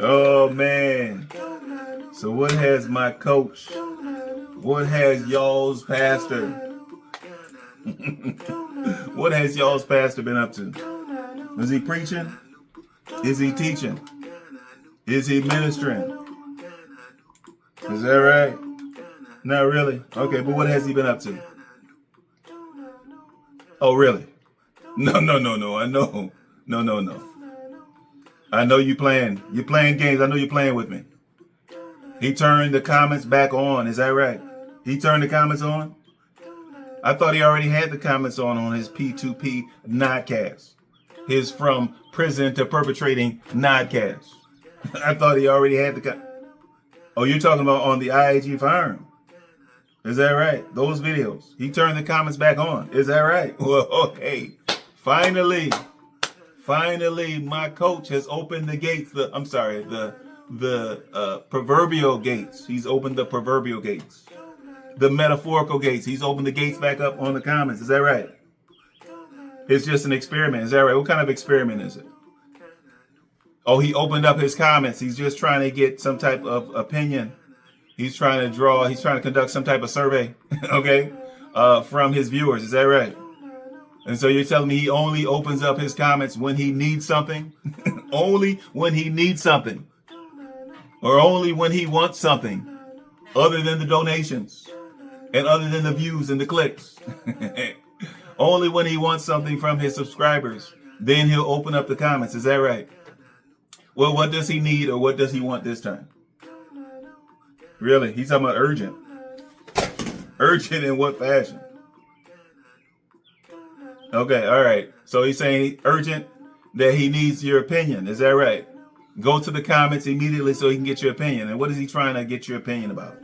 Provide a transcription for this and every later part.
Oh, man. So what has my coach, what has y'all's pastor, what has y'all's pastor been up to? Is he preaching? Is he teaching? Is he ministering? Is that right? Not really. Okay, but what has he been up to? Oh, really? No. I know. No. I know you playing. You're playing games. I know you're playing with me. He turned the comments back on. Is that right? He turned the comments on? I thought he already had the comments on his P2P nodcast. His From Prison to Perpetrating nodcast. I thought he already had the... Oh, you're talking about on the IAG Farm. Is that right? Those videos. He turned the comments back on. Is that right? Well, hey, finally, my coach has opened the gates. The proverbial gates. He's opened the proverbial gates. The metaphorical gates. He's opened the gates back up on the comments. Is that right? It's just an experiment. Is that right? What kind of experiment is it? Oh, he opened up his comments. He's just trying to get some type of opinion. He's trying to conduct some type of survey, okay, from his viewers. Is that right? And so you're telling me he only opens up his comments when he needs something? Only when he needs something? Or only when he wants something other than the donations and other than the views and the clicks? Only when he wants something from his subscribers, then he'll open up the comments. Is that right? Well, what does he need or what does he want this time? Really? He's talking about urgent. Urgent in what fashion? Okay, all right. So he's saying urgent, that he needs your opinion. Is that right? Go to the comments immediately so he can get your opinion. And what is he trying to get your opinion about?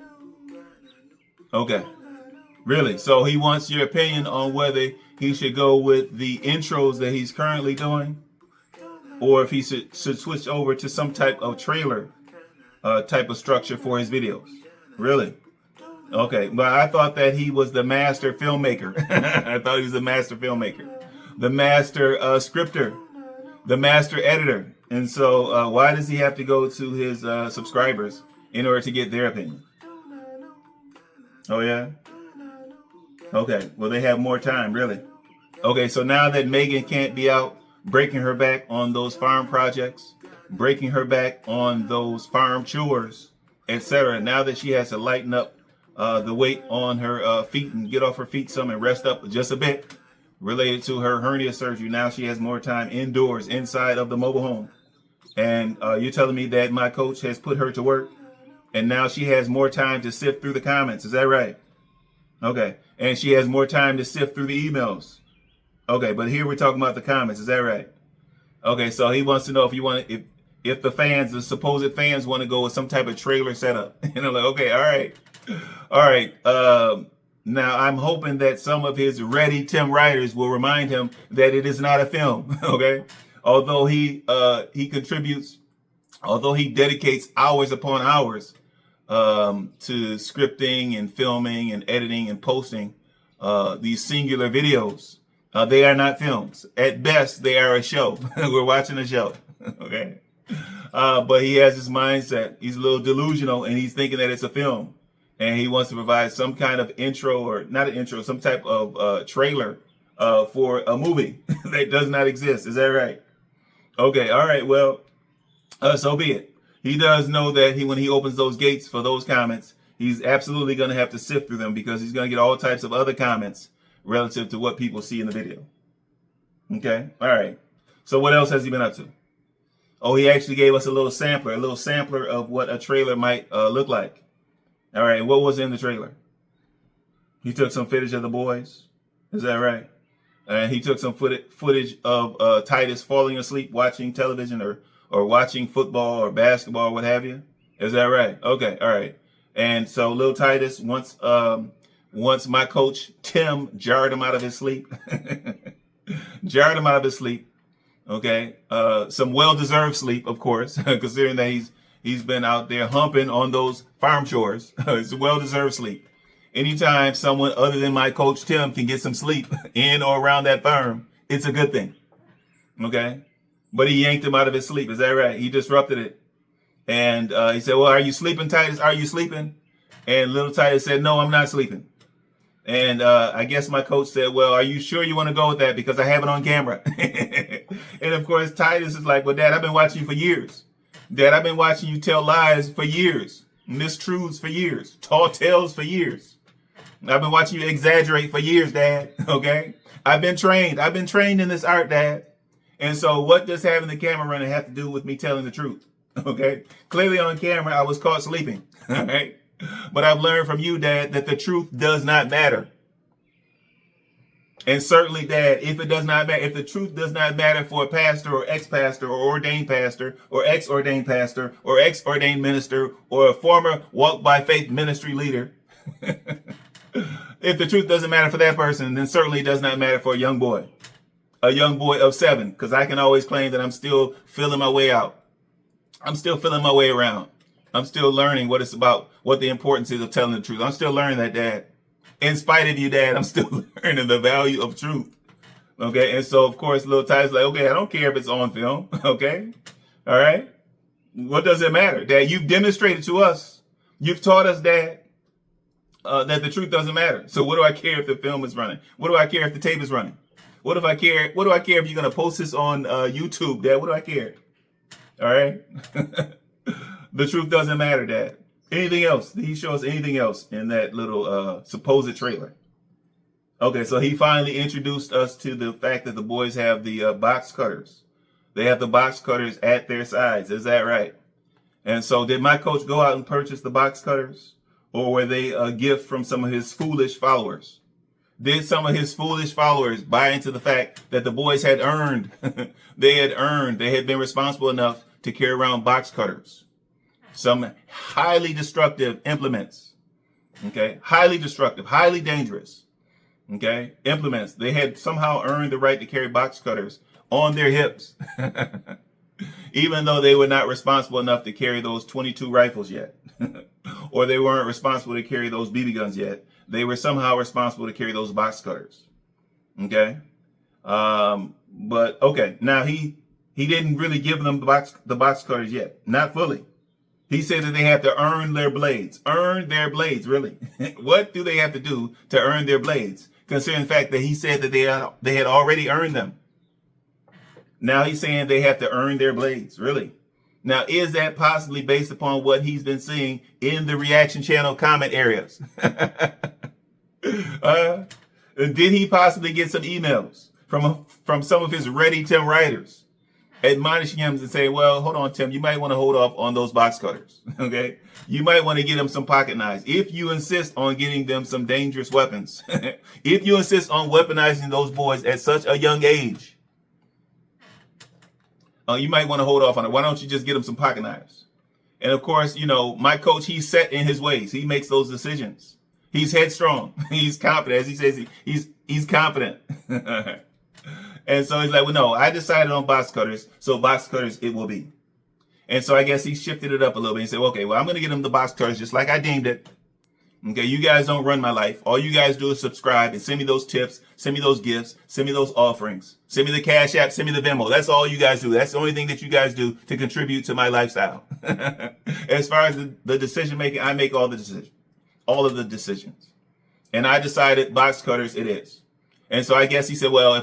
Okay. Really? So he wants your opinion on whether he should go with the intros that he's currently doing, or if he should switch over to some type of trailer type of structure for his videos. Really? Okay. But I thought that he was the master filmmaker. I thought he was the master filmmaker, the master scripter, the master editor. And so why does he have to go to his subscribers in order to get their opinion? Oh, yeah? Okay. Well, they have more time, really. Okay. So now that Megan can't be out breaking her back on those farm projects, breaking her back on those farm chores, etc. Now that she has to lighten up the weight on her feet and get off her feet some and rest up just a bit related to her hernia surgery. Now she has more time indoors, inside of the mobile home. And you're telling me that my coach has put her to work and now she has more time to sift through the comments. Is that right? Okay. And she has more time to sift through the emails. Okay, but here we're talking about the comments. Is that right? Okay, so he wants to know if the fans, the supposed fans, want to go with some type of trailer setup. And I'm like, okay, all right. Now I'm hoping that some of his ready Tim writers will remind him that it is not a film. Okay, although he dedicates hours upon hours to scripting and filming and editing and posting these singular videos. They are not films. At best, they are a show. We're watching a show. Okay. But he has this mindset. He's a little delusional and he's thinking that it's a film. And he wants to provide some kind of intro, or not an intro, some type of trailer for a movie that does not exist. Is that right? Okay. All right. Well, so be it. He does know that when he opens those gates for those comments, he's absolutely going to have to sift through them because he's going to get all types of other comments relative to what people see in the video. Okay. All right. So what else has he been up to? Oh, he actually gave us a little sampler of what a trailer might look like. All right. What was in the trailer? He took some footage of the boys. Is that right? And he took some footage of Titus falling asleep watching television or watching football or basketball or what have you. Is that right? Okay. All right. And so little Titus, once my coach Tim jarred him out of his sleep, okay, some well-deserved sleep, of course, considering that he's been out there humping on those farm chores. It's a well-deserved sleep. Anytime someone other than my coach Tim can get some sleep in or around that farm, it's a good thing. Okay, but he yanked him out of his sleep. Is that right? He disrupted it. And he said, well, are you sleeping, Titus? Are you sleeping? And little Titus said, no, I'm not sleeping. And I guess my coach said, well, are you sure you want to go with that? Because I have it on camera. And of course, Titus is like, well, Dad, I've been watching you for years. Dad, I've been watching you tell lies for years. Mistruths for years. Tall tales for years. I've been watching you exaggerate for years, Dad. Okay? I've been trained in this art, Dad. And so what does having the camera running have to do with me telling the truth? Okay? Clearly on camera, I was caught sleeping. All right? But I've learned from you, Dad, that the truth does not matter. And certainly, Dad, if it does not matter, if the truth does not matter for a pastor or ex-pastor or ordained pastor or ex-ordained pastor or ex-ordained minister or a former walk by faith ministry leader, if the truth doesn't matter for that person, then certainly it does not matter for a young boy of 7, because I can always claim that I'm still feeling my way out. I'm still feeling my way around. I'm still learning what it's about, what the importance is of telling the truth. I'm still learning that, Dad. In spite of you, Dad, I'm still learning the value of truth. Okay, and so, of course, little Ty's like, okay, I don't care if it's on film. Okay, all right? What does it matter? Dad, you've demonstrated to us, you've taught us, Dad, that the truth doesn't matter. So what do I care if the film is running? What do I care if the tape is running? What do I care if you're going to post this on YouTube, Dad? What do I care? All right? The truth doesn't matter, Dad. Anything else? Did he show us anything else in that little supposed trailer? Okay, so he finally introduced us to the fact that the boys have the box cutters. They have the box cutters at their sides. Is that right? And so did my coach go out and purchase the box cutters? Or were they a gift from some of his foolish followers? Did some of his foolish followers buy into the fact that the boys had earned, they had been responsible enough to carry around box cutters? Some highly destructive implements, okay? Highly destructive, highly dangerous, okay? Implements. They had somehow earned the right to carry box cutters on their hips, even though they were not responsible enough to carry those 22 rifles yet, or they weren't responsible to carry those BB guns yet. They were somehow responsible to carry those box cutters, okay? But, okay, now he didn't really give them the box cutters yet, not fully. He said that they have to earn their blades. Earn their blades, really. What do they have to do to earn their blades? Considering the fact that he said that they had already earned them. Now he's saying they have to earn their blades, really. Now, is that possibly based upon what he's been seeing in the reaction channel comment areas? Did he possibly get some emails from some of his Ready Tim writers admonishing him and say, well, hold on, Tim, you might want to hold off on those box cutters, okay? You might want to get them some pocket knives. If you insist on getting them some dangerous weapons, if you insist on weaponizing those boys at such a young age, you might want to hold off on it. Why don't you just get them some pocket knives? And of course, you know, my coach, he's set in his ways. He makes those decisions. He's headstrong. He's confident. As he says, he's confident. And so he's like, well, no, I decided on box cutters, so box cutters it will be. And so I guess he shifted it up a little bit. He said, okay, well, I'm going to get him the box cutters just like I deemed it. Okay, you guys don't run my life. All you guys do is subscribe and send me those tips, send me those gifts, send me those offerings, send me the Cash App, send me the Venmo. That's all you guys do. That's the only thing that you guys do to contribute to my lifestyle. As far as the decision making, I make all of the decisions. And I decided box cutters it is. And so I guess he said, well,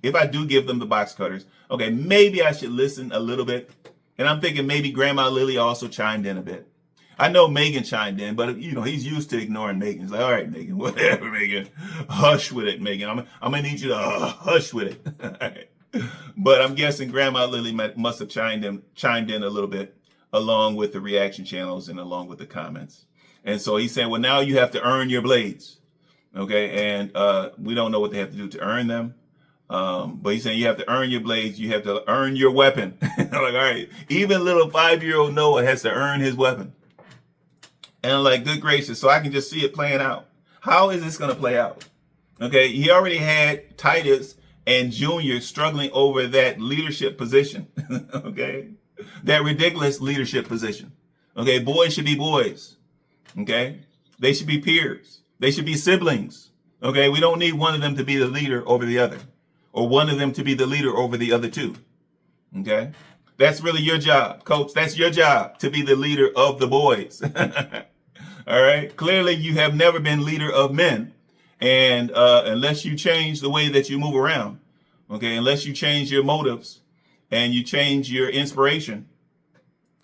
if I do give them the box cutters, okay, maybe I should listen a little bit. And I'm thinking maybe Grandma Lily also chimed in a bit. I know Megan chimed in, but you know, he's used to ignoring Megan. He's like, all right, Megan, whatever, Megan. Hush with it, Megan. I'm gonna need you to hush with it. All right. But I'm guessing Grandma Lily must have chimed in a little bit along with the reaction channels and along with the comments. And so he's saying, well, now you have to earn your blades. Okay, and we don't know what they have to do to earn them. But he's saying you have to earn your blades. You have to earn your weapon. I'm like, all right, even little 5-year-old Noah has to earn his weapon. And I'm like, good gracious, so I can just see it playing out. How is this going to play out? Okay, he already had Titus and Junior struggling over that leadership position. Okay, that ridiculous leadership position. Okay, boys should be boys. Okay, they should be peers. They should be siblings. Okay, we don't need one of them to be the leader over the other, or one of them to be the leader over the other two. Okay. That's really your job, coach. That's your job, to be the leader of the boys. All right. Clearly, you have never been leader of men. And unless you change the way that you move around, okay, unless you change your motives and you change your inspiration,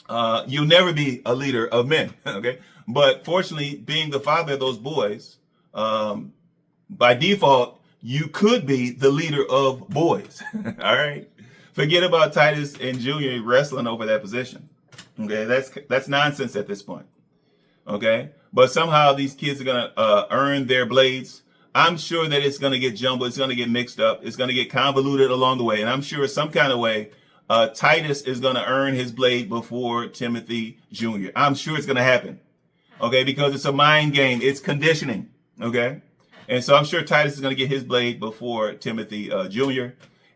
you'll never be a leader of men. Okay. But fortunately, being the father of those boys, by default, you could be the leader of boys. All right. Forget about Titus and Junior wrestling over that position. Okay. That's nonsense at this point. Okay. But somehow these kids are going to earn their blades. I'm sure that it's going to get jumbled. It's going to get mixed up. It's going to get convoluted along the way. And I'm sure some kind of way, Titus is going to earn his blade before Timothy Jr. I'm sure it's going to happen. Okay. Because it's a mind game. It's conditioning. Okay. And so I'm sure Titus is going to get his blade before Timothy Jr.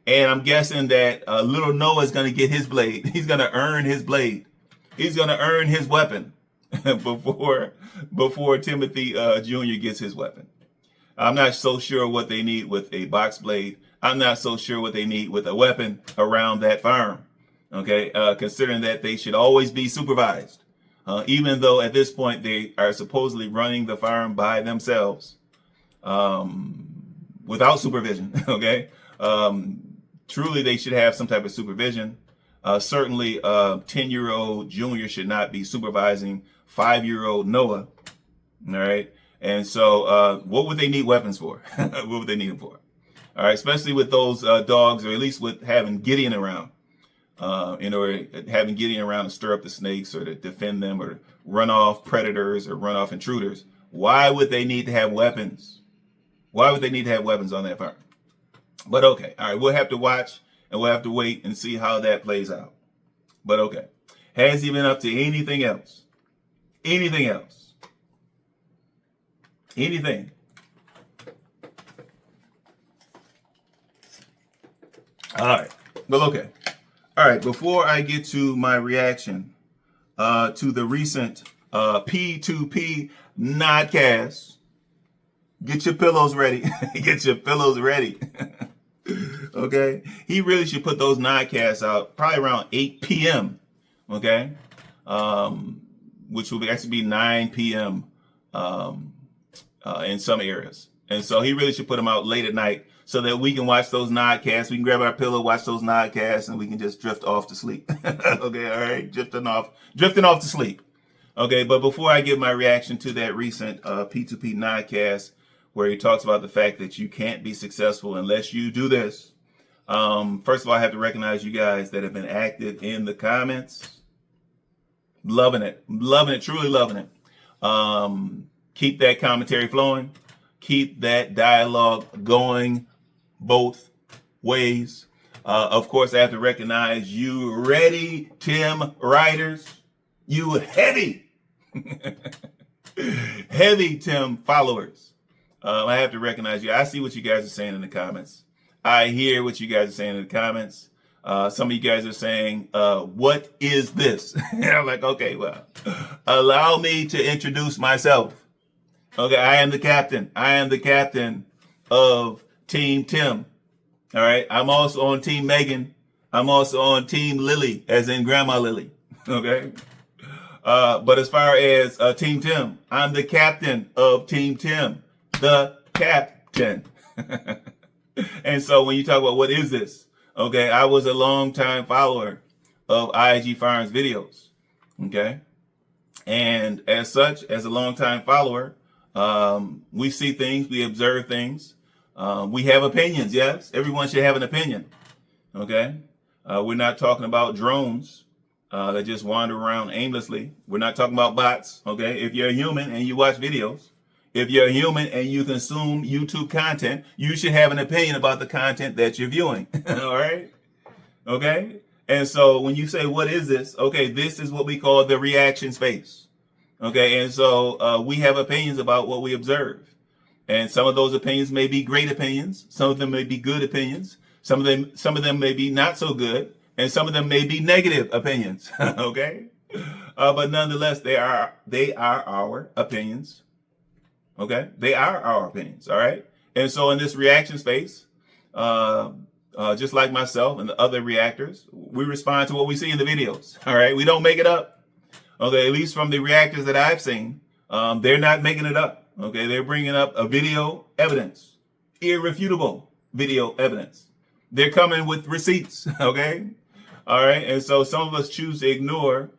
And I'm guessing that little Noah is going to get his blade. He's going to earn his blade. He's going to earn his weapon before Timothy Jr. gets his weapon. I'm not so sure what they need with a box blade. I'm not so sure what they need with a weapon around that farm. Okay, considering that they should always be supervised, even though at this point they are supposedly running the farm by themselves, without supervision. Okay, truly they should have some type of supervision. Certainly, 10-year-old Junior should not be supervising 5-year-old Noah. All right. And so what would they need weapons for? What would they need them for? All right. Especially with those dogs, or at least with having Gideon around, having Gideon around to stir up the snakes or to defend them or run off predators or run off intruders. Why would they need to have weapons? Why would they need to have weapons on that farm? But okay. All right. We'll have to watch and we'll have to wait and see how that plays out. But okay. Has he been up to anything else? Anything else? Anything? All right. Well, okay. All right. Before I get to my reaction to the recent P2P nodcast, get your pillows ready. Get your pillows ready. Okay. He really should put those nodcasts out probably around 8 p.m. Okay. Which will actually be 9 p.m. In some areas. And so he really should put them out late at night so that we can watch those nodcasts. We can grab our pillow, watch those nodcasts, and we can just drift off to sleep. Okay, all right, drifting off to sleep. Okay, but before I give my reaction to that recent P2P nodcast where he talks about the fact that you can't be successful unless you do this, first of all, I have to recognize you guys that have been active in the comments. Loving it, truly loving it. Keep that commentary flowing. Keep that dialogue going both ways. Of course, I have to recognize you ready, Tim Riders. You heavy, heavy Tim followers. I have to recognize you. I see what you guys are saying in the comments. I hear what you guys are saying in the comments. Some of you guys are saying, what is this? And I'm like, okay, well, allow me to introduce myself. Okay, I am the captain. I am the captain of Team Tim. All right. I'm also on Team Megan. I'm also on Team Lily, as in Grandma Lily. Okay. But as far as Team Tim, I'm the captain of Team Tim. The captain. And so when you talk about what is this? Okay, I was a longtime follower of IAG Farms videos. Okay. And as such, as a longtime follower, we see things, we observe things, we have opinions. Yes, everyone should have an opinion. Okay, we're not talking about drones that just wander around aimlessly. We're not talking about bots. Okay, if you're a human and you watch videos, if you're a human and you consume YouTube content, you should have an opinion about the content that you're viewing. All right, okay. And so when you say, what is this? Okay, this is what we call the reaction space. Okay, and so we have opinions about what we observe. And some of those opinions may be great opinions. Some of them may be good opinions. Some of them may be not so good. And some of them may be negative opinions. Okay? But nonetheless, they are our opinions. Okay? They are our opinions. All right? And so in this reaction space, just like myself and the other reactors, we respond to what we see in the videos. All right, we don't make it up. Okay, at least from the reactors that I've seen, they're not making it up. Okay, they're bringing up a video evidence, irrefutable video evidence. They're coming with receipts. Okay, all right, and so some of us choose to ignore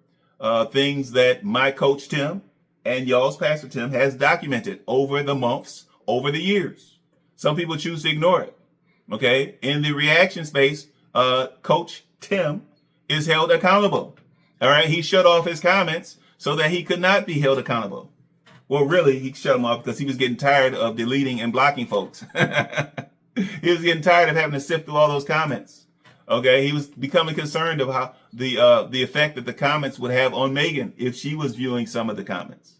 things that my coach Tim and y'all's Pastor Tim has documented over the months, over the years. Some people choose to ignore it. Okay, in the reaction space, Coach Tim is held accountable. All right, he shut off his comments so that he could not be held accountable. Well, really, he shut them off because he was getting tired of deleting and blocking folks. He was getting tired of having to sift through all those comments. Okay, he was becoming concerned of how the effect that the comments would have on Megan if she was viewing some of the comments.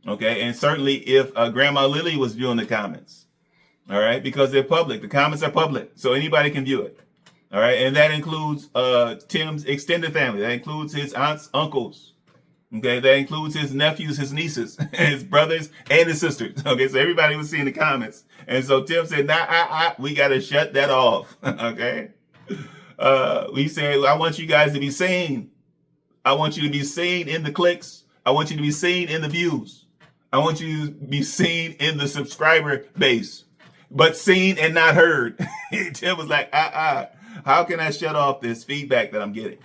Okay, and certainly if Grandma Lily was viewing the comments. All right, because they're public. The comments are public, so anybody can view it. All right, and that includes Tim's extended family. That includes his aunts, uncles. Okay, that includes his nephews, his nieces, his brothers, and his sisters. Okay, so everybody was seeing the comments. And so Tim said, we got to shut that off. Okay. We said, I want you guys to be seen. I want you to be seen in the clicks. I want you to be seen in the views. I want you to be seen in the subscriber base, but seen and not heard. Tim was like, how can I shut off this feedback that I'm getting?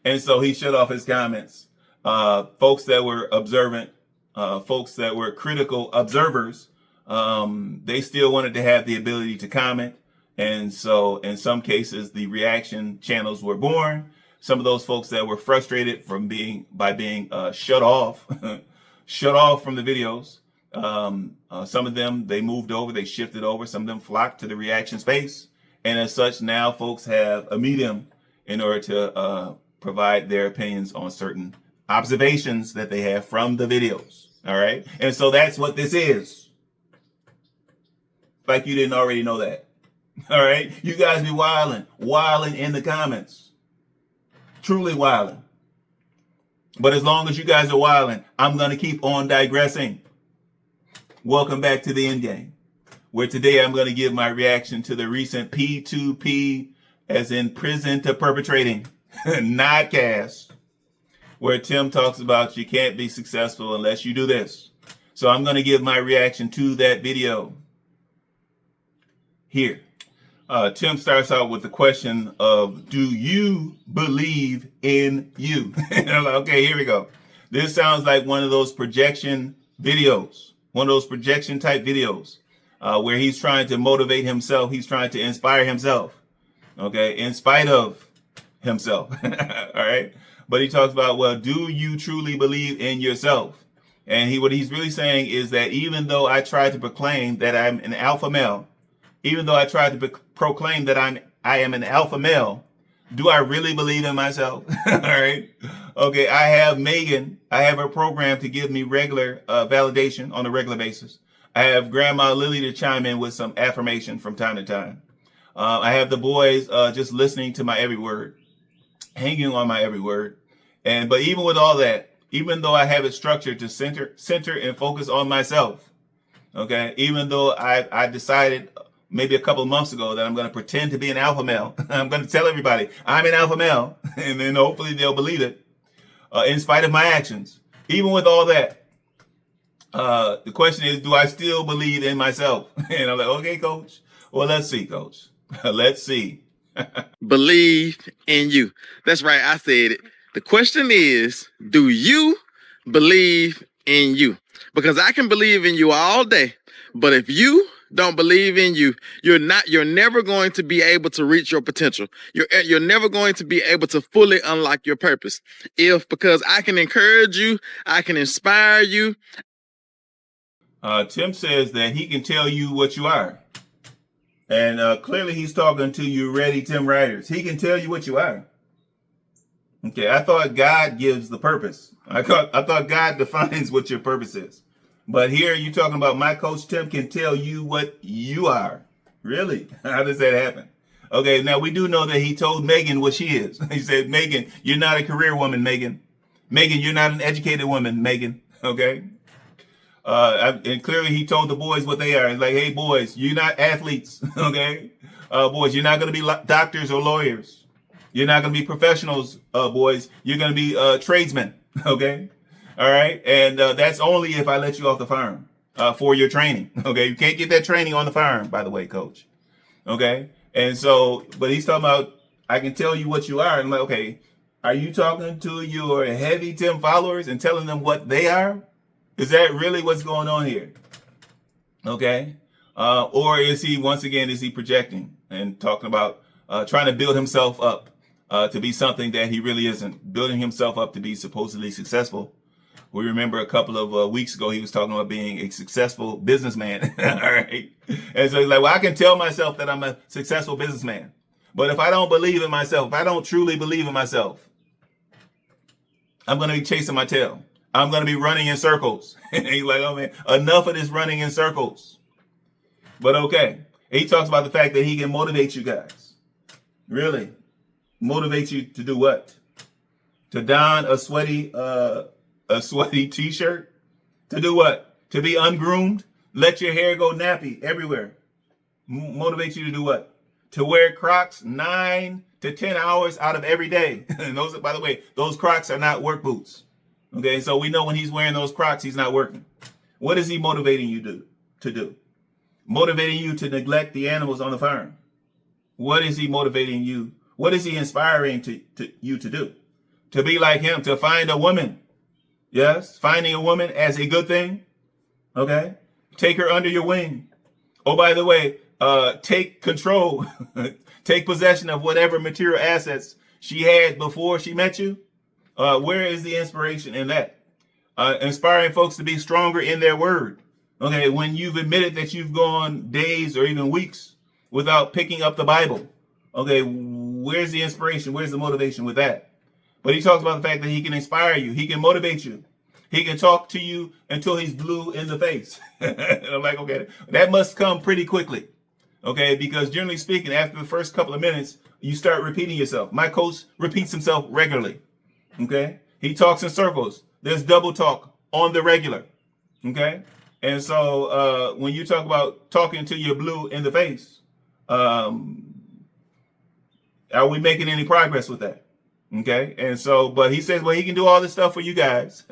And so he shut off his comments. Folks that were observant, folks that were critical observers, they still wanted to have the ability to comment. And so in some cases, the reaction channels were born. Some of those folks that were frustrated by being shut off from the videos. Some of them, they moved over, they shifted over. Some of them flocked to the reaction space. And as such, now folks have a medium in order to provide their opinions on certain observations that they have from the videos. All right. And so that's what this is. Like you didn't already know that. All right. You guys be wilding in the comments. Truly wilding. But as long as you guys are wilding, I'm going to keep on digressing. Welcome back to the end game, where today I'm going to give my reaction to the recent P2P, as in prison to perpetrating, nodcast, where Tim talks about you can't be successful unless you do this. So I'm going to give my reaction to that video here. Tim starts out with the question of, do you believe in you? And I'm like, okay, here we go. This sounds like one of those projection videos, one of those projection type videos where he's trying to motivate himself. He's trying to inspire himself, okay, in spite of himself. All right. But he talks about, well, do you truly believe in yourself? And what he's really saying is that even though I tried to proclaim that I'm an alpha male, even though I tried to proclaim that I am an alpha male, do I really believe in myself? All right. Okay. I have Megan. I have her program to give me regular validation on a regular basis. I have Grandma Lily to chime in with some affirmation from time to time. I have the boys just listening to my every word, hanging on my every word. But even with all that, even though I have it structured to center and focus on myself, okay, even though I decided maybe a couple of months ago that I'm going to pretend to be an alpha male, I'm going to tell everybody I'm an alpha male, and then hopefully they'll believe it, in spite of my actions. Even with all that, the question is, do I still believe in myself? And I'm like, okay, coach. Well, let's see, coach. Let's see. Believe in you. That's right. I said it. The question is, do you believe in you? Because I can believe in you all day, but if you don't believe in you, you're never going to be able to reach your potential. You're never going to be able to fully unlock your purpose. Because I can encourage you, I can inspire you. Tim says that he can tell you what you are. And clearly he's talking to you ready Tim Riders. He can tell you what you are. Okay, I thought God gives the purpose. I thought God defines what your purpose is. But here you're talking about my coach Tim can tell you what you are. Really? How does that happen? Okay, now we do know that he told Megan what she is. He said, Megan, you're not a career woman, Megan. Megan, you're not an educated woman, Megan. Okay? And clearly he told the boys what they are. He's like, hey, boys, you're not athletes. Okay? boys, you're not going to be doctors or lawyers. You're not going to be professionals, boys. You're going to be tradesmen. Okay. All right. And that's only if I let you off the farm for your training. Okay. You can't get that training on the farm, by the way, coach. Okay. And so, but he's talking about, I can tell you what you are. And I'm like, okay, are you talking to your heavy Tim followers and telling them what they are? Is that really what's going on here? Okay. Or is he, once again, is he projecting and talking about trying to build himself up to be something that he really isn't, building himself up to be supposedly successful? We remember a couple of weeks ago, he was talking about being a successful businessman. All right. And so he's like, well, I can tell myself that I'm a successful businessman. But if I don't believe in myself, if I don't truly believe in myself, I'm going to be chasing my tail. I'm going to be running in circles. And he's like, oh man, enough of this running in circles. But okay. He talks about the fact that he can motivate you guys. Really? Motivate you to do what? To don a sweaty t-shirt? To do what? To be ungroomed? Let your hair go nappy everywhere. Motivate you to do what? To wear Crocs 9 to 10 hours out of every day. And those, by the way, those Crocs are not work boots. Okay, so we know when he's wearing those Crocs, he's not working. What is he motivating you to do? Motivating you to neglect the animals on the farm. What is he motivating you? What is he inspiring you to do? To be like him, to find a woman. Yes, finding a woman as a good thing. Okay, take her under your wing. Oh, by the way, take control, take possession of whatever material assets she had before she met you. Where is the inspiration in that? Inspiring folks to be stronger in their word. Okay, when you've admitted that you've gone days or even weeks without picking up the Bible. Okay, where's the inspiration? Where's the motivation with that? But he talks about the fact that he can inspire you. He can motivate you. He can talk to you until he's blue in the face. And I'm like, okay, that must come pretty quickly. Okay, because generally speaking, after the first couple of minutes, you start repeating yourself. My coach repeats himself regularly. Okay, he talks in circles. There's double talk on the regular. Okay, and so when you talk about talking to your blue in the face, are we making any progress with that? Okay, and so, but he says, well, he can do all this stuff for you guys.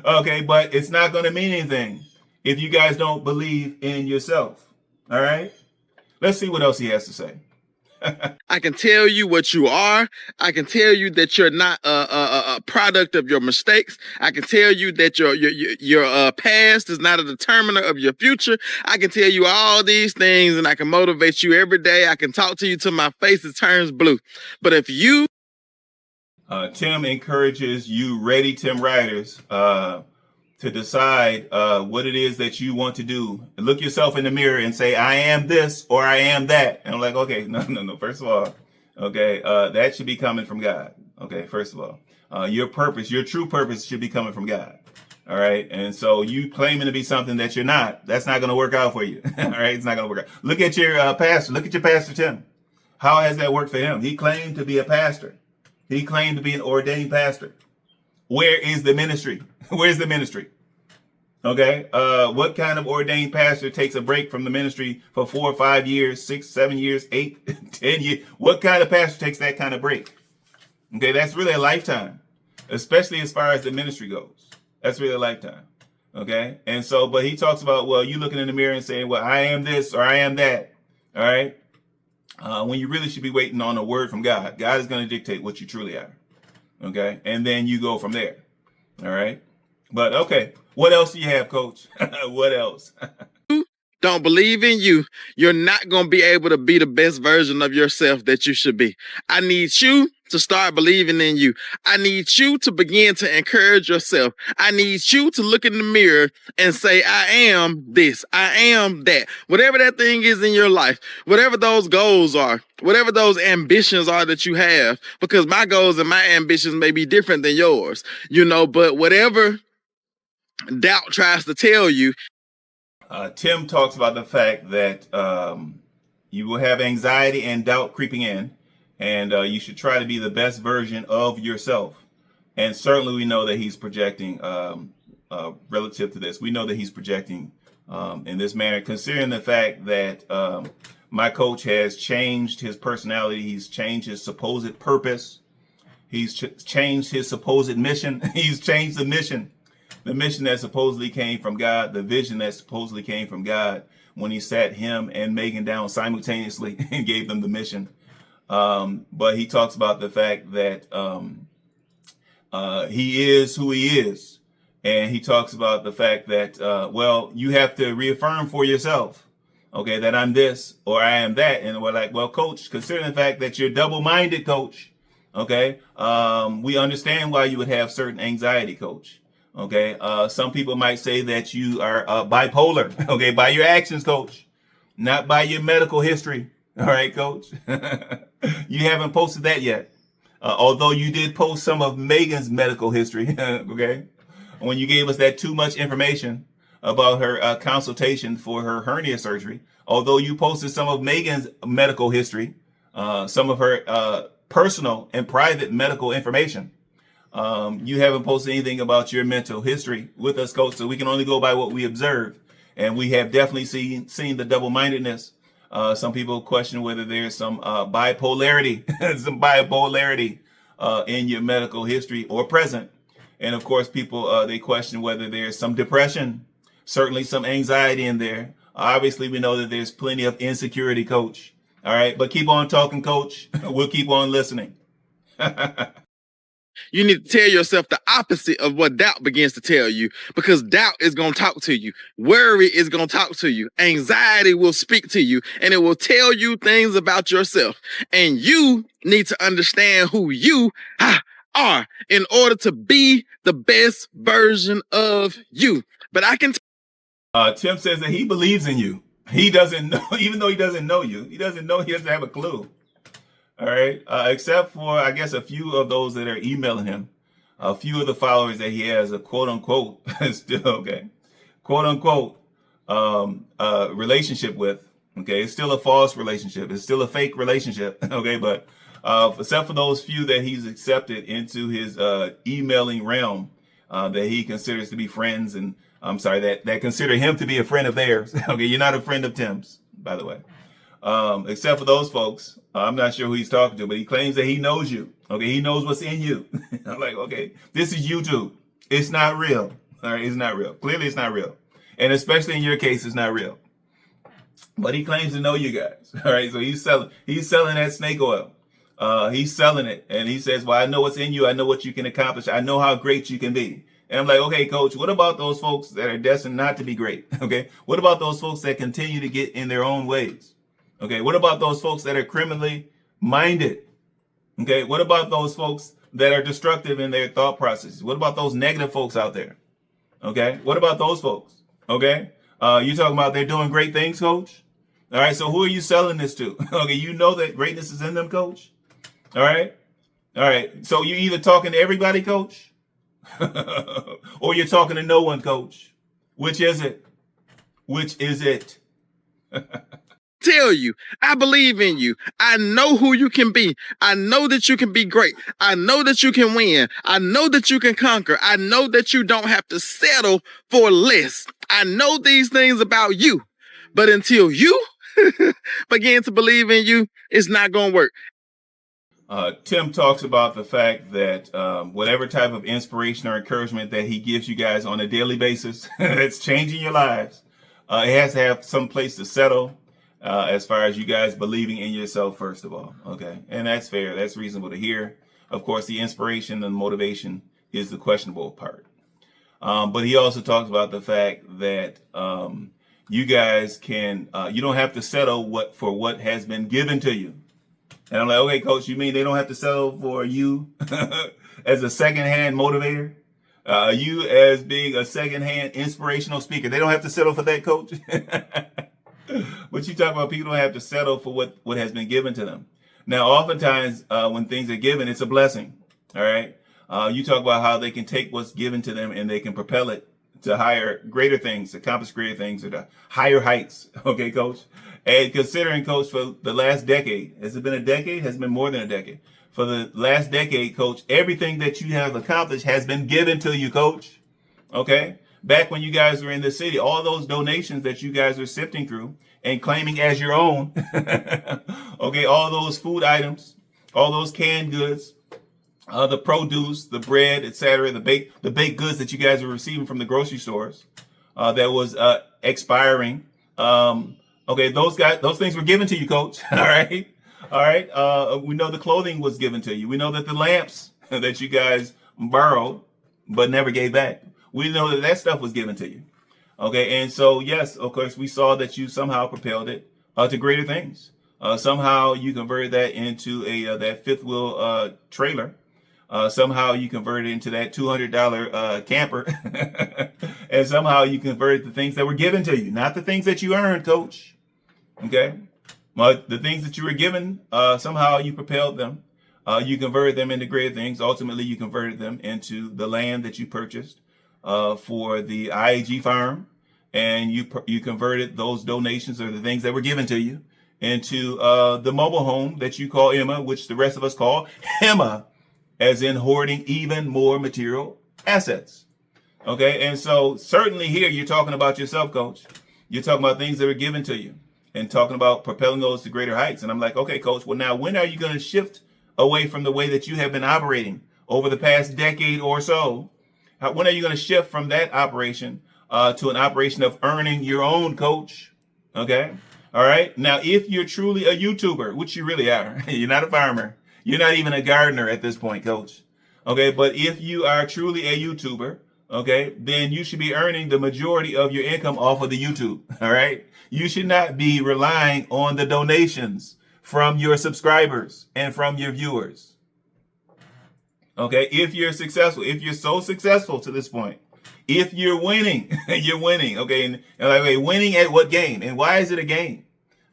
Okay, but it's not going to mean anything if you guys don't believe in yourself. All right, let's see what else he has to say. I can tell you what you are. I can tell you that you're not a product of your mistakes. I can tell you that your past is not a determiner of your future. I can tell you all these things, and I can motivate you every day. I can talk to you till my face it turns blue. But if you Tim encourages you ready Tim riders to decide what it is that you want to do. Look yourself in the mirror and say, I am this or I am that. And I'm like, okay, no. First of all, okay, that should be coming from God. Okay, first of all, your purpose, your true purpose should be coming from God. All right. And so you claiming to be something that you're not, that's not going to work out for you. All right. It's not going to work out. Look at your pastor. Look at your pastor, Tim. How has that worked for him? He claimed to be a pastor. He claimed to be an ordained pastor. Where is the ministry? Where's the ministry? Okay. What kind of ordained pastor takes a break from the ministry for 4 or 5 years, 6, 7 years, 8, 10 years? What kind of pastor takes that kind of break? Okay. That's really a lifetime, especially as far as the ministry goes. That's really a lifetime. Okay. And so, but he talks about, well, you looking in the mirror and saying, well, I am this or I am that. All right. When you really should be waiting on a word from God. God is going to dictate what you truly are. Okay. And then you go from there. All right. But okay. What else do you have, Coach? What else? don't believe in you, you're not going to be able to be the best version of yourself that you should be. I need you to start believing in you. I need you to begin to encourage yourself. I need you to look in the mirror and say, I am this, I am that. Whatever that thing is in your life, whatever those goals are, whatever those ambitions are that you have, because my goals and my ambitions may be different than yours, but whatever doubt tries to tell you. Tim talks about the fact that you will have anxiety and doubt creeping in, and you should try to be the best version of yourself. And certainly we know that he's projecting relative to this. We know that he's projecting in this manner, considering the fact that my coach has changed his personality. He's changed his supposed purpose. He's changed his supposed mission. He's changed the mission that supposedly came from God, the vision that supposedly came from God when he sat him and Megan down simultaneously and gave them the mission. But he talks about the fact that he is who he is. And he talks about the fact that, well, you have to reaffirm for yourself, okay, that I'm this or I am that. And we're like, well, coach, considering the fact that you're double-minded, coach, okay, we understand why you would have certain anxiety, coach. Okay, some people might say that you are bipolar, okay, by your actions, coach, not by your medical history. All right, coach. You haven't posted that yet. Although you did post some of Megan's medical history, okay, when you gave us that too much information about her consultation for her hernia surgery. Although you posted some of Megan's medical history, some of her personal and private medical information. You haven't posted anything about your mental history with us, coach, so we can only go by what we observed. And we have definitely seen the double-mindedness. Some people question whether there's some bipolarity, in your medical history or present. And of course, people, they question whether there's some depression, certainly some anxiety in there. Obviously, we know that there's plenty of insecurity, coach. All right, but keep on talking, coach. We'll keep on listening. You need to tell yourself the opposite of what doubt begins to tell you, because doubt is going to talk to you. Worry is going to talk to you. Anxiety will speak to you, and it will tell you things about yourself. And you need to understand who you are in order to be the best version of you. But I can Tim says that he believes in you. He doesn't know, even though he doesn't know you. He doesn't have a clue. All right. Except for, I guess, a few of those that are emailing him. A few of the followers that he has a quote unquote, still, okay, quote unquote, relationship with. Okay. It's still a false relationship. It's still a fake relationship. Okay. But except for those few that he's accepted into his emailing realm that he considers to be friends, and I'm sorry, that consider him to be a friend of theirs. Okay. You're not a friend of Tim's, by the way. Except for those folks. I'm not sure who he's talking to, but he claims that he knows you. Okay, he knows what's in you. I'm like, okay, this is YouTube. It's not real. All right, it's not real. Clearly, it's not real. And especially in your case, it's not real. But he claims to know you guys. All right, so he's selling that snake oil. He's selling it. And he says, well, I know what's in you. I know what you can accomplish. I know how great you can be. And I'm like, okay, coach, what about those folks that are destined not to be great? Okay, what about those folks that continue to get in their own ways? Okay, what about those folks that are criminally minded? Okay, what about those folks that are destructive in their thought processes? What about those negative folks out there? Okay, what about those folks? Okay, you talking about they're doing great things, coach? All right, so who are you selling this to? Okay, you know that greatness is in them, coach? All right, so you're either talking to everybody, coach, or you're talking to no one, coach. Which is it? Tell you, I believe in you. I know who you can be. I know that you can be great. I know that you can win. I know that you can conquer. I know that you don't have to settle for less. I know these things about you, but until you begin to believe in you, it's not going to work. Tim talks about the fact that whatever type of inspiration or encouragement that he gives you guys on a daily basis, that's changing your lives, it has to have some place to settle. As far as you guys believing in yourself, first of all. Okay. And that's fair. That's reasonable to hear. Of course, the inspiration and motivation is the questionable part. But he also talks about the fact that you guys can, you don't have to settle for what has been given to you. And I'm like, okay, coach, you mean they don't have to settle for you as a secondhand motivator? You as being a secondhand inspirational speaker. They don't have to settle for that, coach? But you talk about people don't have to settle for what has been given to them. Now, oftentimes when things are given, it's a blessing. All right. You talk about how they can take what's given to them and they can propel it to greater things, accomplish greater things, or to higher heights. Okay, coach. And considering, coach, for the last decade, has it been a decade? Has it been more than a decade? For the last decade, coach, everything that you have accomplished has been given to you, coach. Okay. back when you guys were in the city, all those donations that you guys are sifting through and claiming as your own, okay, all those food items, all those canned goods, the produce, the bread, etc., the baked goods that you guys are receiving from the grocery stores, that was expiring. Okay, those things were given to you, Coach. All right, all right. We know the clothing was given to you. We know that the lamps that you guys borrowed but never gave back, we know that that stuff was given to you. Okay, and so yes, of course, we saw that you somehow propelled it to greater things. Somehow you converted that into that fifth wheel trailer. Somehow you converted it into that $200 camper. And somehow you converted the things that were given to you, not the things that you earned, Coach. Okay, but the things that you were given, somehow you propelled them. You converted them into greater things. Ultimately, you converted them into the land that you purchased for the IAG farm, and you converted those donations or the things that were given to you into the mobile home that you call Emma, which the rest of us call Emma, as in hoarding even more material assets. Okay, and so certainly here you're talking about yourself, Coach. You're talking about things that were given to you and talking about propelling those to greater heights. And I'm like, okay, Coach, well, now when are you going to shift away from the way that you have been operating over the past decade or so? When are you going to shift from that operation to an operation of earning your own, Coach? Okay. All right. Now, if you're truly a YouTuber, which you really are, you're not a farmer. You're not even a gardener at this point, Coach. Okay. But if you are truly a YouTuber, okay, then you should be earning the majority of your income off of the YouTube. All right. You should not be relying on the donations from your subscribers and from your viewers. Okay, if you're successful, if you're so successful to this point, if you're winning, you're winning. Okay, and like, okay, winning at what game? And why is it a game?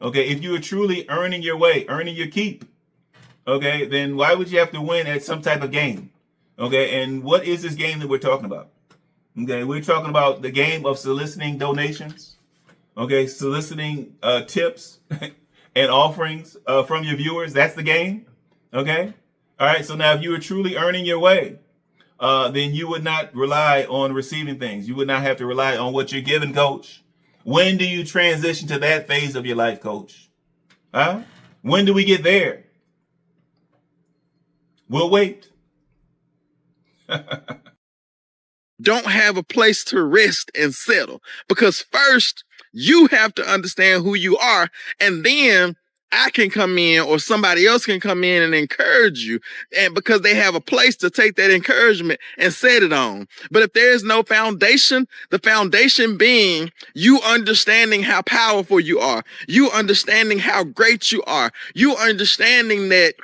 Okay, if you are truly earning your way, earning your keep, okay, then why would you have to win at some type of game? Okay, and what is this game that we're talking about? Okay, we're talking about the game of soliciting donations. Okay, soliciting tips and offerings from your viewers. That's the game. Okay. All right. So now if you were truly earning your way, then you would not rely on receiving things. You would not have to rely on what you're given, Coach. When do you transition to that phase of your life, Coach? Huh? When do we get there? We'll wait. Don't have a place to rest and settle, because first you have to understand who you are, and then I can come in or somebody else can come in and encourage you, and because they have a place to take that encouragement and set it on. But if there's no foundation, the foundation being you understanding how powerful you are, you understanding how great you are, you understanding that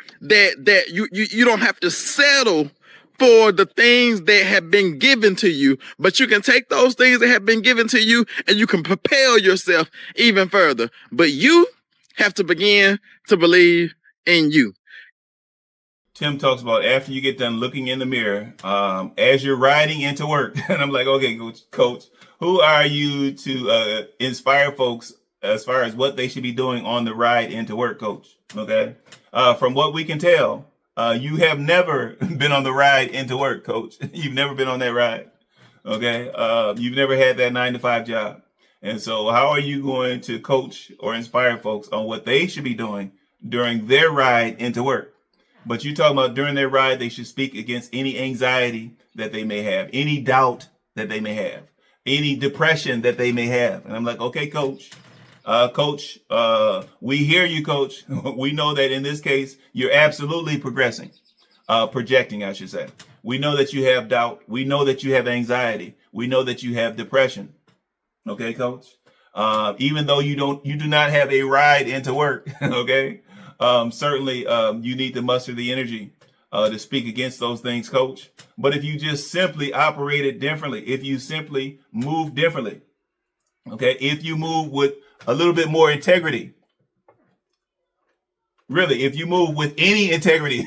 you don't have to settle for the things that have been given to you, but you can take those things that have been given to you and you can propel yourself even further. But you have to begin to believe in you. Tim talks about after you get done looking in the mirror, as you're riding into work. And I'm like, okay, Coach, who are you to inspire folks as far as what they should be doing on the ride into work, Coach? Okay. From what we can tell, you have never been on the ride into work, Coach. You've never been on that ride. Okay. You've never had that 9-to-5 job. And so how are you going to coach or inspire folks on what they should be doing during their ride into work? But you talking about during their ride, they should speak against any anxiety that they may have, any doubt that they may have, any depression that they may have. And I'm like, okay, Coach. Coach, we hear you, Coach. We know that in this case, you're absolutely projecting, I should say. We know that you have doubt. We know that you have anxiety. We know that you have depression. Okay, Coach. Even though you do not have a ride into work. Okay. Certainly, you need to muster the energy to speak against those things, Coach. But if you just simply operated differently, if you simply move differently, okay, if you move with a little bit more integrity, really, if you move with any integrity,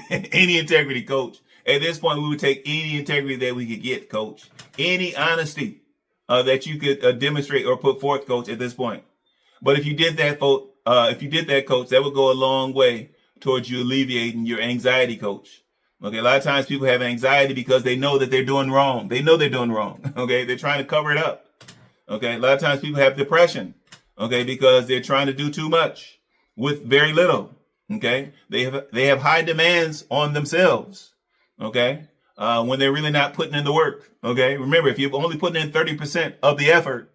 Coach, at this point, we would take any integrity that we could get, Coach, any honesty that you could demonstrate or put forth, Coach, at this point. But if you did that, Coach, that would go a long way towards you alleviating your anxiety, Coach. Okay, a lot of times people have anxiety because they know that they're doing wrong. They know they're doing wrong. Okay, they're trying to cover it up. Okay, a lot of times people have depression. Okay, because they're trying to do too much with very little. Okay, they have high demands on themselves. Okay, when they're really not putting in the work. Okay, remember, if you're only putting in 30% of the effort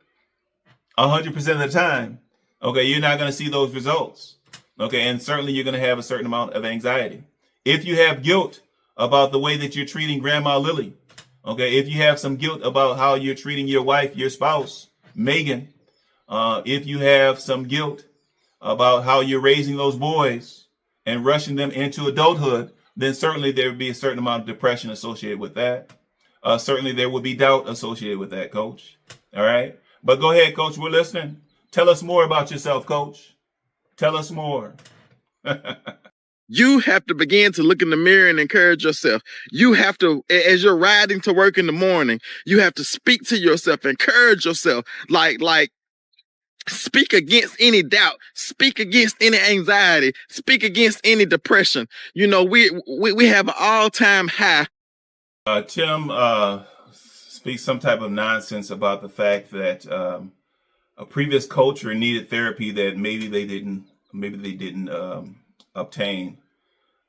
100% of the time, okay, you're not going to see those results. Okay, and certainly you're going to have a certain amount of anxiety. If you have guilt about the way that you're treating Grandma Lily, okay, if you have some guilt about how you're treating your wife, your spouse, Megan, if you have some guilt about how you're raising those boys and rushing them into adulthood, then certainly there would be a certain amount of depression associated with that. Certainly there would be doubt associated with that, Coach. All right. But go ahead, Coach. We're listening. Tell us more about yourself, Coach. Tell us more. You have to begin to look in the mirror and encourage yourself. You have to, as you're riding to work in the morning, you have to speak to yourself, encourage yourself, like speak against any doubt, speak against any anxiety, speak against any depression. You know, we have an all-time high. Tim speaks some type of nonsense about the fact that a previous culture needed therapy that maybe they didn't obtain.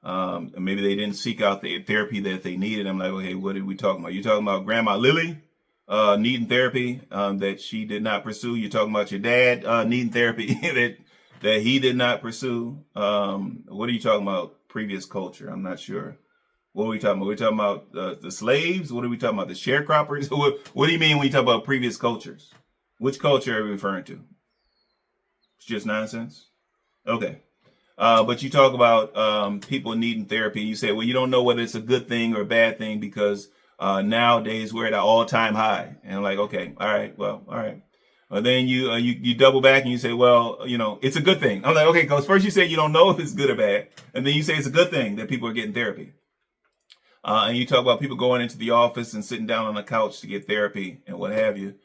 Maybe they didn't seek out the therapy that they needed. I'm like, okay, what are we talking about? You're talking about Grandma Lily needing therapy that she did not pursue. You're talking about your dad needing therapy that he did not pursue. What are you talking about? Previous culture? I'm not sure. What are we talking about? We're talking about the slaves. What are we talking about? The sharecroppers? What do you mean when you talk about previous cultures? Which culture are we referring to? It's just nonsense. Okay. But you talk about people needing therapy. You say, well, you don't know whether it's a good thing or a bad thing because nowadays we're at an all-time high. And I'm like, okay, all right, well, all right. Well, then you double back and you say, well, you know, it's a good thing. I'm like, okay, because first you say you don't know if it's good or bad, and then you say it's a good thing that people are getting therapy. And you talk about people going into the office and sitting down on the couch to get therapy and what have you.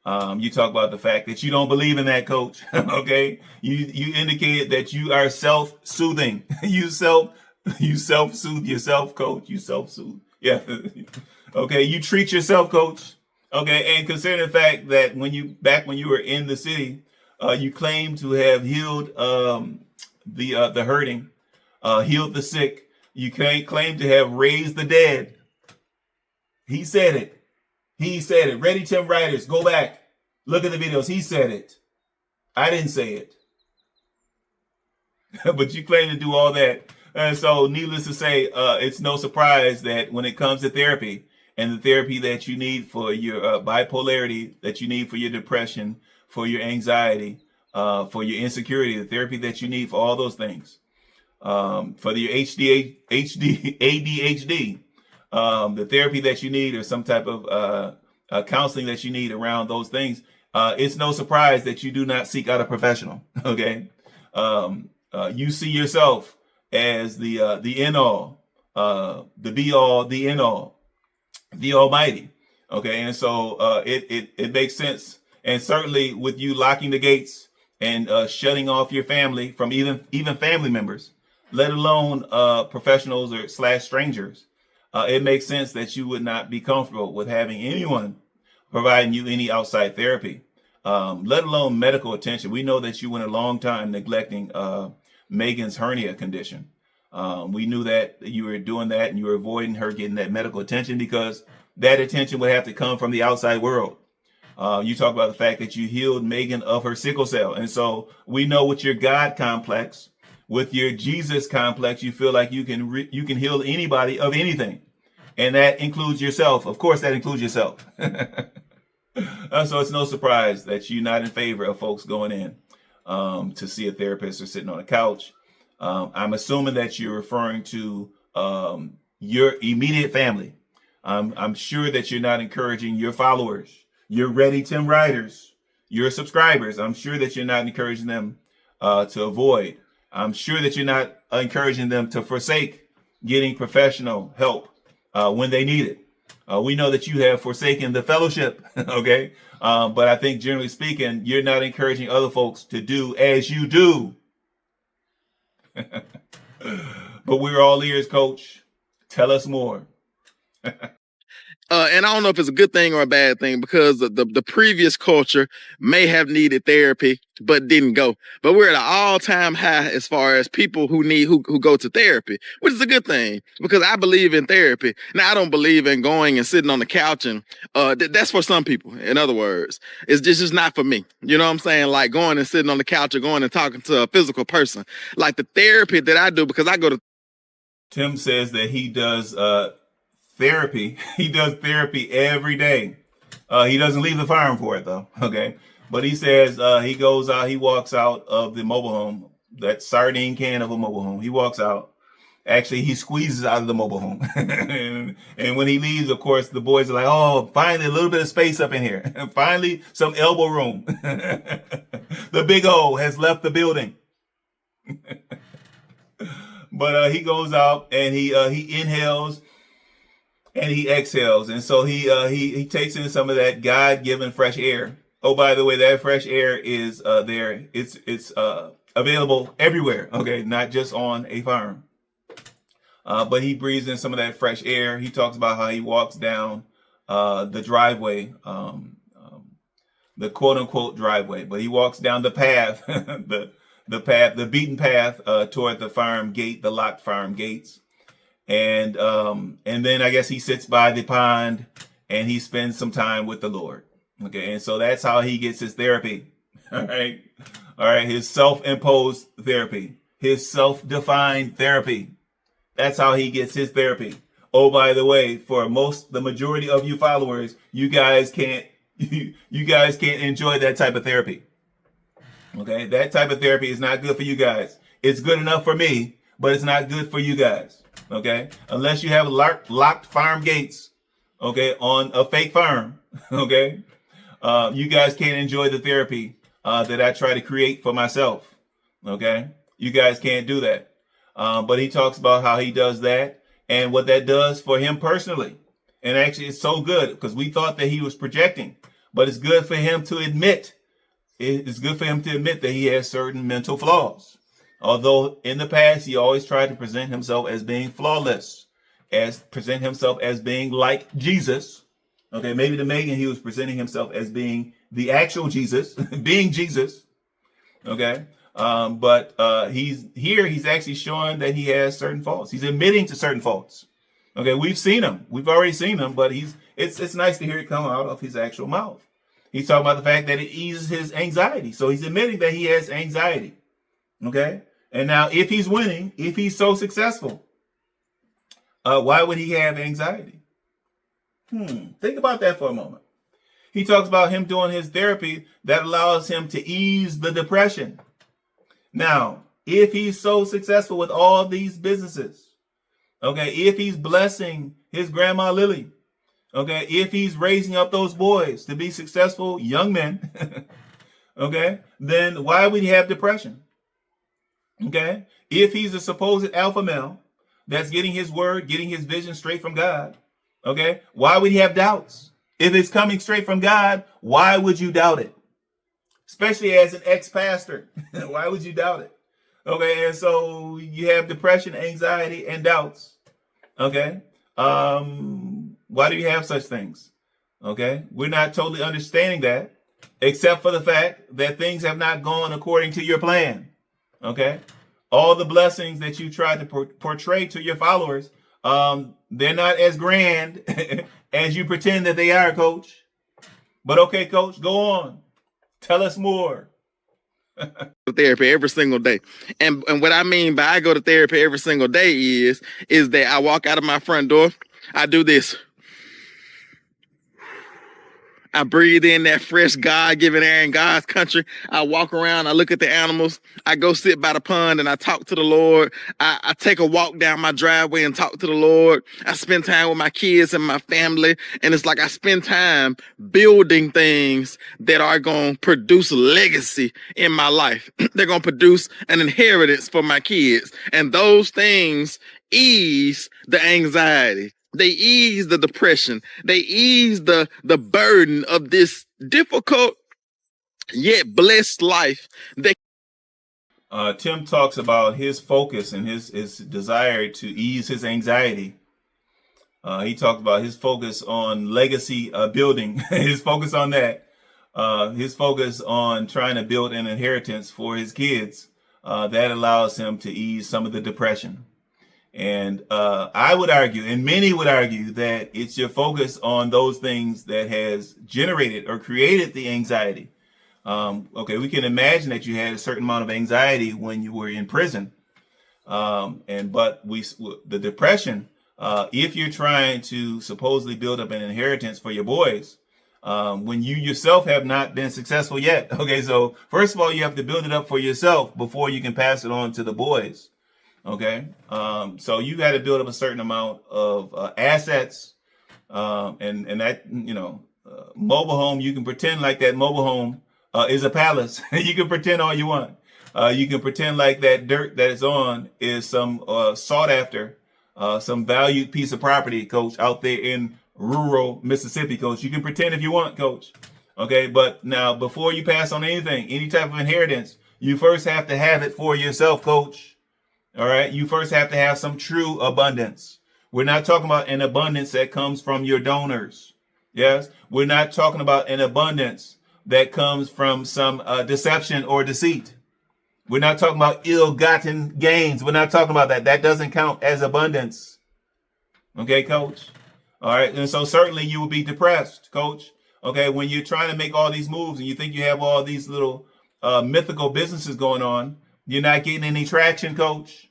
You talk about the fact that you don't believe in that, Coach. Okay, you indicated that you are self-soothing. you self-soothe yourself, Coach. You self-soothe. Yeah. Okay, you treat yourself, Coach. Okay, and consider the fact that when you were in the city, you claim to have healed the hurting, healed the sick. You claim to have raised the dead. He said it. He said it. Ready, Tim Writers, go back. Look at the videos. He said it. I didn't say it. But you claim to do all that. And so needless to say, it's no surprise that when it comes to therapy and the therapy that you need for your bipolarity, that you need for your depression, for your anxiety, for your insecurity, the therapy that you need for all those things, for your ADHD, the therapy that you need or some type of counseling that you need around those things, it's no surprise that you do not seek out a professional. Okay, you see yourself as the end all, the be all, the end all, the Almighty. Okay, and so it makes sense, and certainly with you locking the gates and shutting off your family from even family members, let alone professionals or / strangers. It makes sense that you would not be comfortable with having anyone providing you any outside therapy, let alone medical attention. We know that you went a long time neglecting Megan's hernia condition. We knew that you were doing that and you were avoiding her getting that medical attention because that attention would have to come from the outside world. You talk about the fact that you healed Megan of her sickle cell. And so we know with your God complex, with your Jesus complex, you feel like you can heal anybody of anything. And that includes yourself. Of course, that includes yourself. So it's no surprise that you're not in favor of folks going in to see a therapist or sitting on a couch. I'm assuming that you're referring to your immediate family. I'm sure that you're not encouraging your followers, your Ready Tim Riders, your subscribers. I'm sure that you're not encouraging them to avoid. I'm sure that you're not encouraging them to forsake getting professional help when they need it. We know that you have forsaken the fellowship, okay? But I think generally speaking, you're not encouraging other folks to do as you do. But we're all ears, Coach. Tell us more. And I don't know if it's a good thing or a bad thing, because the previous culture may have needed therapy but didn't go. But we're at an all-time high as far as people who go to therapy, which is a good thing, because I believe in therapy. Now, I don't believe in going and sitting on the couch, and that's for some people. In other words, it's just not for me. You know what I'm saying? Like going and sitting on the couch or going and talking to a physical person. Like the therapy that I do, because I go to... Tim says that he does therapy. He does therapy every day. He doesn't leave the farm for it though. Okay. But he says he goes out, he walks out of the mobile home, that sardine can of a mobile home. He walks out. Actually, he squeezes out of the mobile home. and when he leaves, of course, the boys are like, oh, finally a little bit of space up in here. Finally, some elbow room. The big O has left the building. But he goes out and he inhales and he exhales, and so he takes in some of that God-given fresh air. Oh, by the way, that fresh air is there. It's available everywhere. Okay, not just on a farm. But he breathes in some of that fresh air. He talks about how he walks down the driveway, the quote-unquote driveway, but he walks down the path, the beaten path toward the farm gate, the locked farm gates. And then I guess he sits by the pond and he spends some time with the Lord. Okay. And so that's how he gets his therapy. All right. All right. His self-imposed therapy, his self-defined therapy. That's how he gets his therapy. Oh, by the way, for the majority of you followers, you guys can't enjoy that type of therapy. Okay. That type of therapy is not good for you guys. It's good enough for me, but it's not good for you guys. Okay, unless you have locked farm gates, okay, on a fake farm, okay, you guys can't enjoy the therapy that I try to create for myself. Okay, you guys can't do that. But he talks about how he does that and what that does for him personally. And actually, it's so good because we thought that he was projecting, but it's good for him to admit. It's good for him to admit that he has certain mental flaws. Although in the past, he always tried to present himself as being flawless, present himself as being like Jesus. Okay, maybe to Megan, he was presenting himself as being the actual Jesus, being Jesus. Okay, but he's actually showing that he has certain faults. He's admitting to certain faults. Okay, we've already seen them, but it's nice to hear it come out of his actual mouth. He's talking about the fact that it eases his anxiety. So he's admitting that he has anxiety. Okay. And now if he's winning, if he's so successful, why would he have anxiety? Think about that for a moment. He talks about him doing his therapy that allows him to ease the depression. Now, if he's so successful with all these businesses, okay, if he's blessing his grandma Lily, okay, if he's raising up those boys to be successful young men, okay, then why would he have depression? Okay, if he's a supposed alpha male that's getting his word, getting his vision straight from God, okay, why would he have doubts? If it's coming straight from God, why would you doubt it? Especially as an ex-pastor, why would you doubt it? Okay, and so you have depression, anxiety, and doubts. Okay, why do you have such things? Okay, we're not totally understanding that, except for the fact that things have not gone according to your plan. Okay, all the blessings that you try to portray to your followers, they're not as grand as you pretend that they are, Coach. But okay, Coach, go on. Tell us more. Therapy every single day. And what I mean by I go to therapy every single day is that I walk out of my front door, I do this. I breathe in that fresh God-given air in God's country. I walk around, I look at the animals. I go sit by the pond and I talk to the Lord. I take a walk down my driveway and talk to the Lord. I spend time with my kids and my family. And it's like I spend time building things that are going to produce legacy in my life. They're going to produce an inheritance for my kids. And those things ease the anxiety. They ease the depression. They ease the burden of this difficult yet blessed life. Tim talks about his focus and his desire to ease his anxiety. He talked about his focus on legacy building, his focus on that, his focus on trying to build an inheritance for his kids that allows him to ease some of the depression. And I would argue, and many would argue, that it's your focus on those things that has generated or created the anxiety. Okay, we can imagine that you had a certain amount of anxiety when you were in prison, but the depression. If you're trying to supposedly build up an inheritance for your boys, when you yourself have not been successful yet. Okay, so first of all, you have to build it up for yourself before you can pass it on to the boys. Okay, so you got to build up a certain amount of assets, and that, mobile home. You can pretend like that mobile home is a palace. You can pretend all you want. You can pretend like that dirt that it's on is some sought after, some valued piece of property, coach, out there in rural Mississippi, coach. You can pretend if you want, coach. Okay, but now before you pass on anything, any type of inheritance, you first have to have it for yourself, coach. All right, you first have to have some true abundance. We're not talking about an abundance that comes from your donors. Yes, we're not talking about an abundance that comes from some deception or deceit. We're not talking about ill-gotten gains. We're not talking about that. That doesn't count as abundance. Okay, coach? All right, and so certainly you will be depressed, coach. Okay, when you're trying to make all these moves and you think you have all these little mythical businesses going on, you're not getting any traction, coach.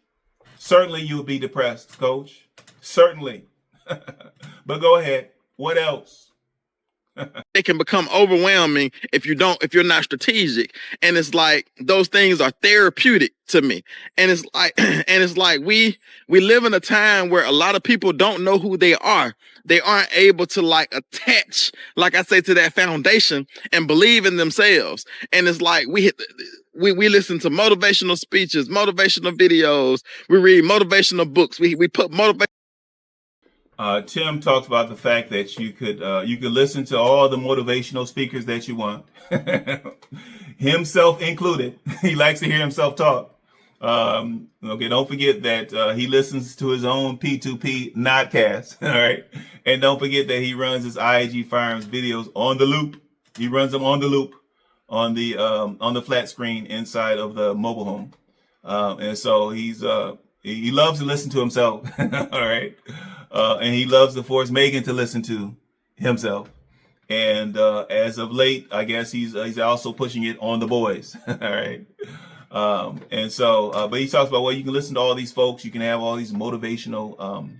Certainly you will be depressed, coach. Certainly. But go ahead. What else? It can become overwhelming if you're not strategic. And it's like those things are therapeutic to me. And it's like we live in a time where a lot of people don't know who they are. They aren't able to attach, like I say, to that foundation and believe in themselves. And it's like we listen to motivational speeches, motivational videos, we read motivational books, we put motivation. Tim talks about the fact that you could listen to all the motivational speakers that you want, himself included. He likes to hear himself talk. Okay, don't forget that he listens to his own P2P nodcast. All right, and don't forget that he runs his IAG Farms videos on the loop. He runs them on the loop on the flat screen inside of the mobile home, and so he loves to listen to himself. All right. And he loves to force Megan to listen to himself. And as of late, I guess he's also pushing it on the boys. All right. And so, but he talks about, well, you can listen to all these folks. You can have all these motivational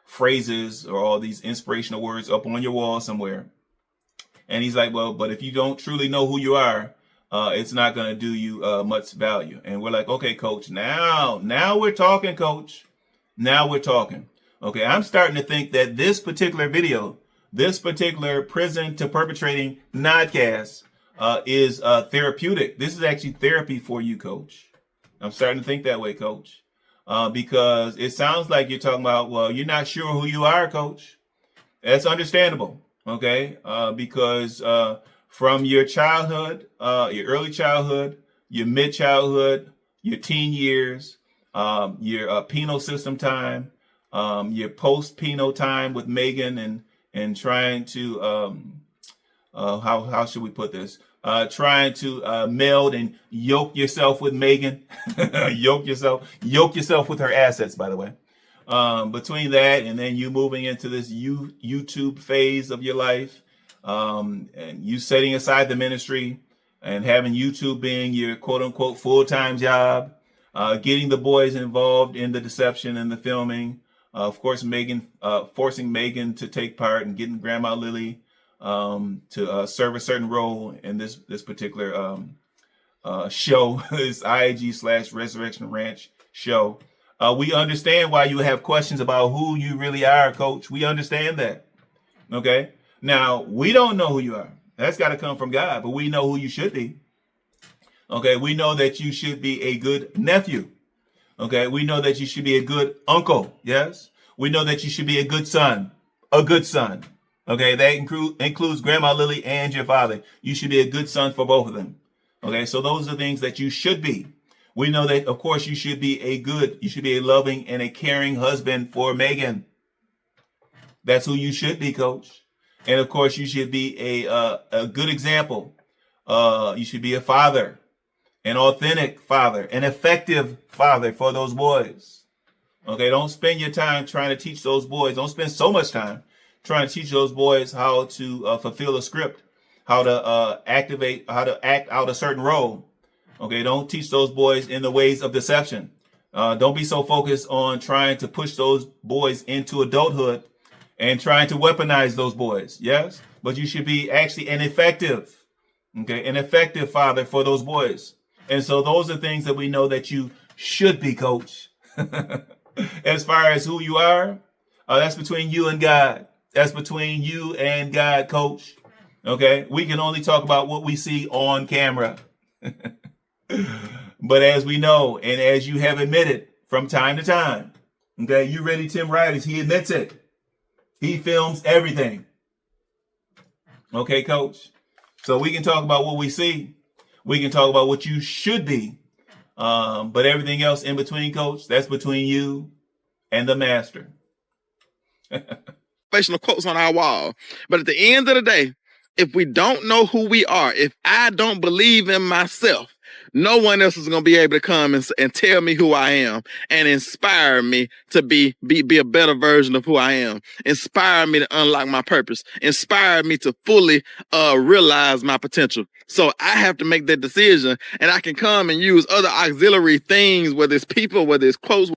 phrases or all these inspirational words up on your wall somewhere. And he's like, well, but if you don't truly know who you are, it's not going to do you much value. And we're like, okay, coach, now we're talking, coach. Now we're talking. Okay, I'm starting to think that this particular video, this particular prison to perpetrating nodcast is therapeutic. This is actually therapy for you, coach. I'm starting to think that way, coach, because it sounds like you're talking about, well, you're not sure who you are, coach. That's understandable, okay, because from your childhood, your early childhood, your mid-childhood, your teen years, your penal system time, your post-penal time with Megan and trying to, how should we put this? Trying to meld and yoke yourself with Megan, yoke yourself with her assets, by the way. Between that and then you moving into this YouTube phase of your life, and you setting aside the ministry and having YouTube being your quote unquote full-time job, getting the boys involved in the deception and the filming, of course, Megan, forcing Megan to take part and getting Grandma Lily to serve a certain role in this particular show, this IAG/Resurrection Ranch show. We understand why you have questions about who you really are, coach. We understand that. Okay. Now, we don't know who you are. That's got to come from God, but we know who you should be. Okay. We know that you should be a good nephew. Okay. We know that you should be a good uncle. Yes. We know that you should be a good son. A good son. Okay. That includes Grandma Lily and your father. You should be a good son for both of them. Okay. So those are things that you should be. We know that, of course, you should be a loving and a caring husband for Megan. That's who you should be, coach. And of course, you should be a good example. You should be a father, an authentic father, an effective father for those boys. Okay, don't spend your time trying to teach those boys. Don't spend so much time trying to teach those boys how to fulfill a script, how to how to act out a certain role. Okay, don't teach those boys in the ways of deception. Don't be so focused on trying to push those boys into adulthood and trying to weaponize those boys. Yes, but you should be actually an effective father for those boys. And so those are things that we know that you should be, coach. As far as who you are, that's between you and God. That's between you and God, coach. Okay, we can only talk about what we see on camera. But as we know, and as you have admitted from time to time, okay, you ready, Tim Riley? He admits it. He films everything. Okay, coach. So we can talk about what we see. We can talk about what you should be. But everything else in between, coach, that's between you and the master. Motivational quotes on our wall. But at the end of the day, if we don't know who we are, if I don't believe in myself, no one else is going to be able to come and tell me who I am and inspire me to be a better version of who I am. Inspire me to unlock my purpose. Inspire me to fully realize my potential. So I have to make that decision, and I can come and use other auxiliary things, whether it's people, whether it's quotes.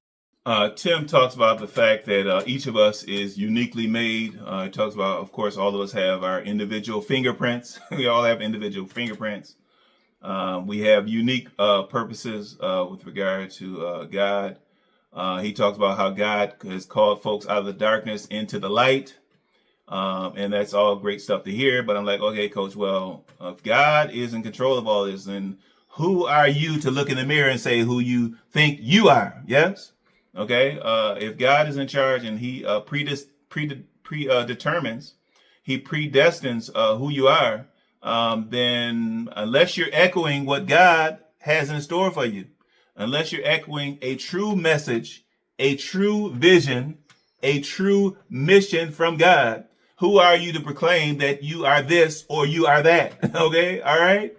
Tim talks about the fact that each of us is uniquely made. He talks about, of course, all of us have our individual fingerprints. We all have individual fingerprints. We have unique purposes with regard to God. He talks about how God has called folks out of the darkness into the light. And that's all great stuff to hear. But I'm like, okay, coach, well, if God is in control of all this, then who are you to look in the mirror and say who you think you are? Yes? Okay. If God is in charge and he determines, he predestines who you are, then unless you're echoing what God has in store for you, unless you're echoing a true message, a true vision, a true mission from God, who are you to proclaim that you are this or you are that? Okay. All right.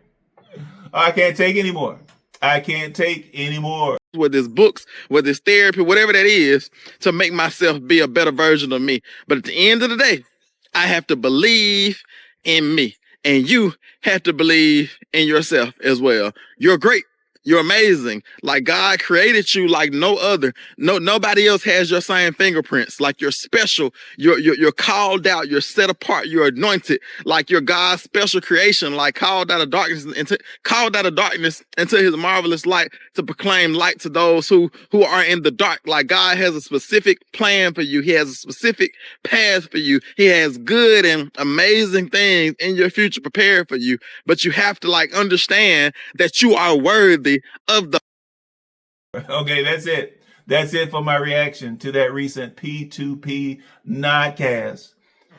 I can't take anymore. I can't take anymore. Whether it's books, whether it's therapy, whatever that is, to make myself be a better version of me. But at the end of the day, I have to believe in me. And you have to believe in yourself as well. You're great. You're amazing. Like God created you like no other. Nobody else has your same fingerprints. Like you're special. You're called out. You're set apart. You're anointed. Like you're God's special creation. Like called out of darkness into His marvelous light to proclaim light to those who are in the dark. Like God has a specific plan for you. He has a specific path for you. He has good and amazing things in your future prepared for you. But you have to understand that you are worthy of the. Okay, that's it. That's it for my reaction to that recent P2P nodcast,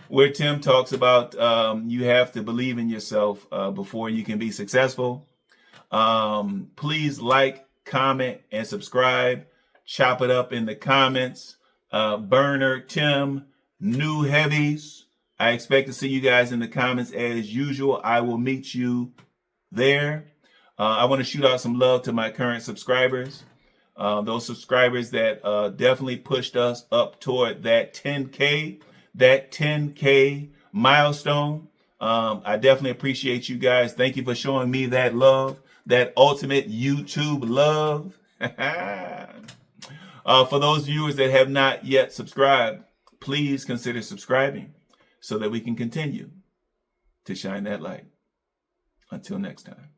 where Tim talks about you have to believe in yourself before you can be successful. Please like, comment, and subscribe. Chop it up in the comments. Burner, Tim, new heavies. I expect to see you guys in the comments as usual. I will meet you there. I want to shoot out some love to my current subscribers. Those subscribers that definitely pushed us up toward that 10K milestone. I definitely appreciate you guys. Thank you for showing me that love, that ultimate YouTube love. For those viewers that have not yet subscribed, please consider subscribing so that we can continue to shine that light. Until next time.